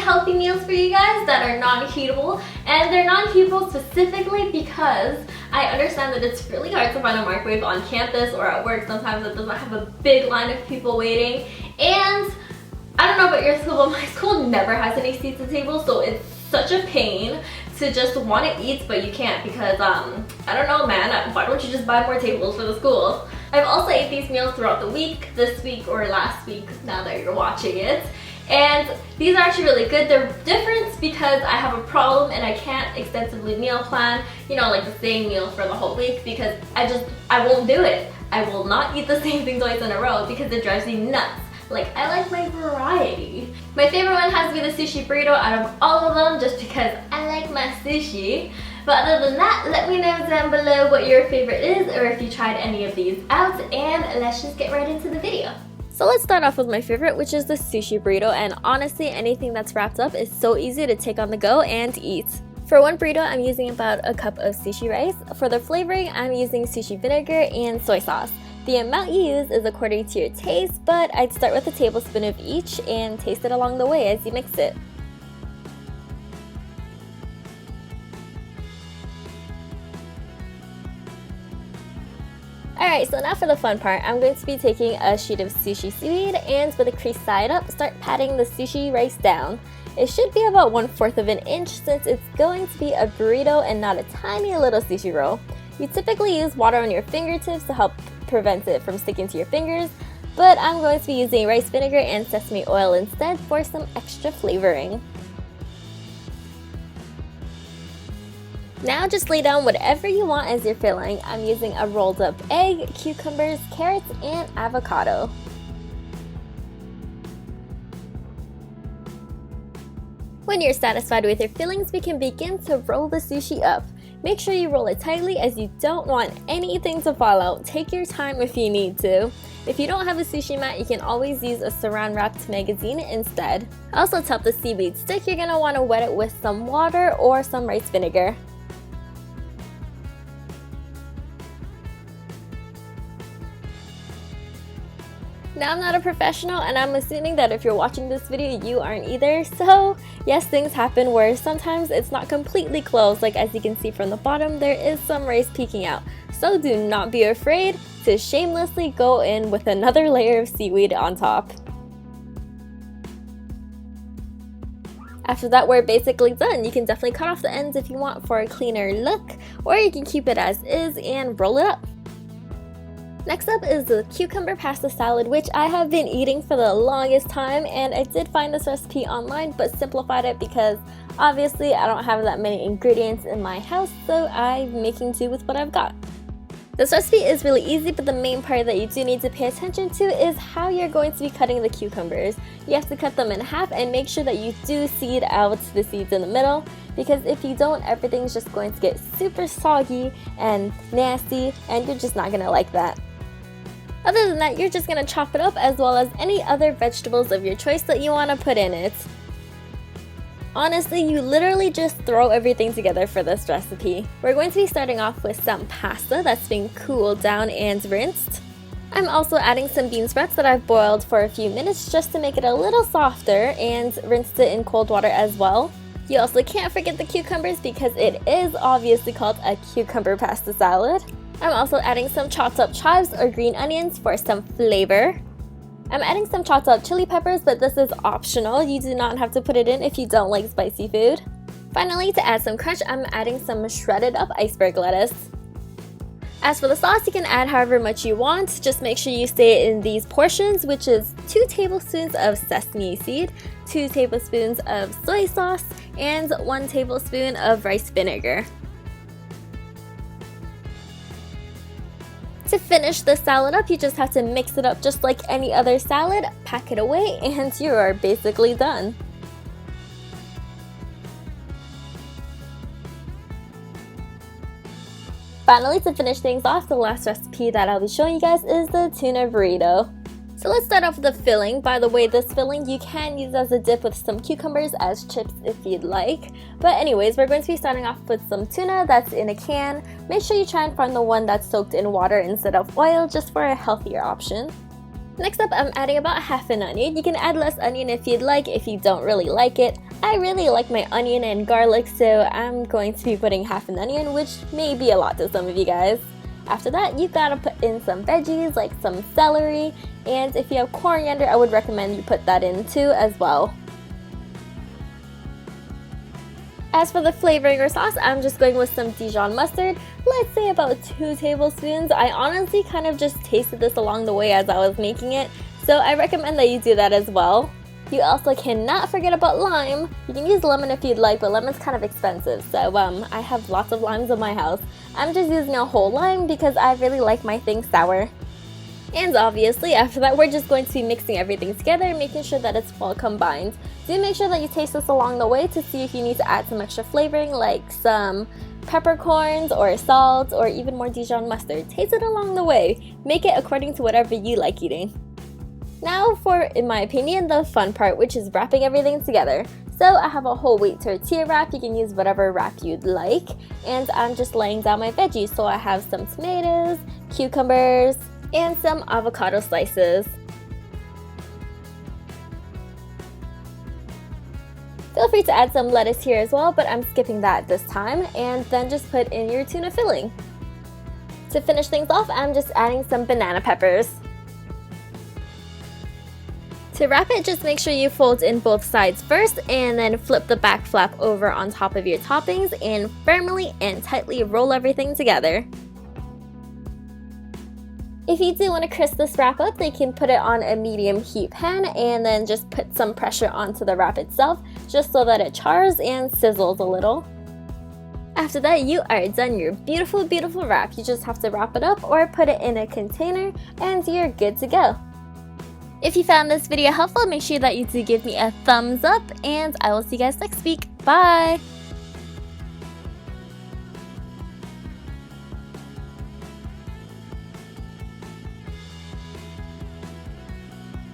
healthy meals for you guys that are non-heatable, and they're non-heatable specifically because I understand that it's really hard to find a microwave on campus or at work. Sometimes it doesn't have a big line of people waiting, and I don't know about your school, but my school never has any seats at the table, so it's such a pain to just want to eat, but you can't because, I don't know, man, why don't you just buy more tables for the school? I've also ate these meals throughout the week, this week or last week, now that you're watching it. And these are actually really good. They're different because I have a problem and I can't extensively meal plan, you know, like the same meal for the whole week, because I won't do it. I will not eat the same thing twice in a row because it drives me nuts. Like, I like my variety. My favorite one has to be the sushi burrito out of all of them just because I like my sushi. But other than that, let me know down below what your favorite is or if you tried any of these out, and let's just get right into the video. So let's start off with my favorite, which is the sushi burrito, and honestly anything that's wrapped up is so easy to take on the go and eat. For one burrito, I'm using about a cup of sushi rice. For the flavoring, I'm using sushi vinegar and soy sauce. The amount you use is according to your taste, but I'd start with a tablespoon of each and taste it along the way as you mix it. Alright, so now for the fun part. I'm going to be taking a sheet of sushi seaweed and with a crease side up, start patting the sushi rice down. It should be about 1/4 of an inch since it's going to be a burrito and not a tiny little sushi roll. You typically use water on your fingertips to help prevent it from sticking to your fingers, but I'm going to be using rice vinegar and sesame oil instead for some extra flavoring. Now just lay down whatever you want as your filling. I'm using a rolled up egg, cucumbers, carrots, and avocado. When you're satisfied with your fillings, we can begin to roll the sushi up. Make sure you roll it tightly as you don't want anything to fall out. Take your time if you need to. If you don't have a sushi mat, you can always use a saran wrapped magazine instead. Also, to help the seaweed stick, you're going to want to wet it with some water or some rice vinegar. Now, I'm not a professional, and I'm assuming that if you're watching this video, you aren't either. So yes, things happen where sometimes it's not completely closed. Like as you can see from the bottom, there is some rice peeking out. So do not be afraid to shamelessly go in with another layer of seaweed on top. After that, we're basically done. You can definitely cut off the ends if you want for a cleaner look, or you can keep it as is and roll it up. Next up is the cucumber pasta salad, which I have been eating for the longest time, and I did find this recipe online but simplified it because obviously I don't have that many ingredients in my house, so I'm making do with what I've got. This recipe is really easy, but the main part that you do need to pay attention to is how you're going to be cutting the cucumbers. You have to cut them in half and make sure that you do seed out the seeds in the middle, because if you don't, everything's just going to get super soggy and nasty, and you're just not going to like that. Other than that, you're just going to chop it up as well as any other vegetables of your choice that you want to put in it. Honestly, you literally just throw everything together for this recipe. We're going to be starting off with some pasta that's been cooled down and rinsed. I'm also adding some bean sprouts that I've boiled for a few minutes just to make it a little softer, and rinsed it in cold water as well. You also can't forget the cucumbers because it is obviously called a cucumber pasta salad. I'm also adding some chopped up chives or green onions for some flavor. I'm adding some chopped up chili peppers, but this is optional. You do not have to put it in if you don't like spicy food. Finally, to add some crunch, I'm adding some shredded up iceberg lettuce. As for the sauce, you can add however much you want. Just make sure you stay in these portions, which is 2 tablespoons of sesame seed, 2 tablespoons of soy sauce, and 1 tablespoon of rice vinegar. To finish the salad up, you just have to mix it up just like any other salad, pack it away, and you are basically done. Finally, to finish things off, the last recipe that I'll be showing you guys is the tuna burrito. So let's start off with the filling. By the way, this filling you can use as a dip with some cucumbers as chips if you'd like. But anyways, we're going to be starting off with some tuna that's in a can. Make sure you try and find the one that's soaked in water instead of oil, just for a healthier option. Next up, I'm adding about half an onion. You can add less onion if you'd like, if you don't really like it. I really like my onion and garlic, so I'm going to be putting half an onion, which may be a lot to some of you guys. After that, you gotta put in some veggies like some celery, and if you have coriander, I would recommend you put that in too as well. As for the flavoring or sauce, I'm just going with some Dijon mustard, let's say about 2 tablespoons. I honestly kind of just tasted this along the way as I was making it, so I recommend that you do that as well. You also cannot forget about lime. You can use lemon if you'd like, but lemon's kind of expensive, so I have lots of limes in my house. I'm just using a whole lime because I really like my things sour. And obviously, after that, we're just going to be mixing everything together, making sure that it's well combined. Do make sure that you taste this along the way to see if you need to add some extra flavoring, like some peppercorns or salt or even more Dijon mustard. Taste it along the way. Make it according to whatever you like eating. Now for, in my opinion, the fun part, which is wrapping everything together. So I have a whole wheat tortilla wrap. You can use whatever wrap you'd like. And I'm just laying down my veggies. So I have some tomatoes, cucumbers, and some avocado slices. Feel free to add some lettuce here as well, but I'm skipping that this time. And then just put in your tuna filling. To finish things off, I'm just adding some banana peppers. To wrap it, just make sure you fold in both sides first and then flip the back flap over on top of your toppings and firmly and tightly roll everything together. If you do want to crisp this wrap up, you can put it on a medium heat pan and then just put some pressure onto the wrap itself just so that it chars and sizzles a little. After that, you are done your beautiful, beautiful wrap. You just have to wrap it up or put it in a container and you're good to go. If you found this video helpful, make sure that you do give me a thumbs up, and I will see you guys next week. Bye!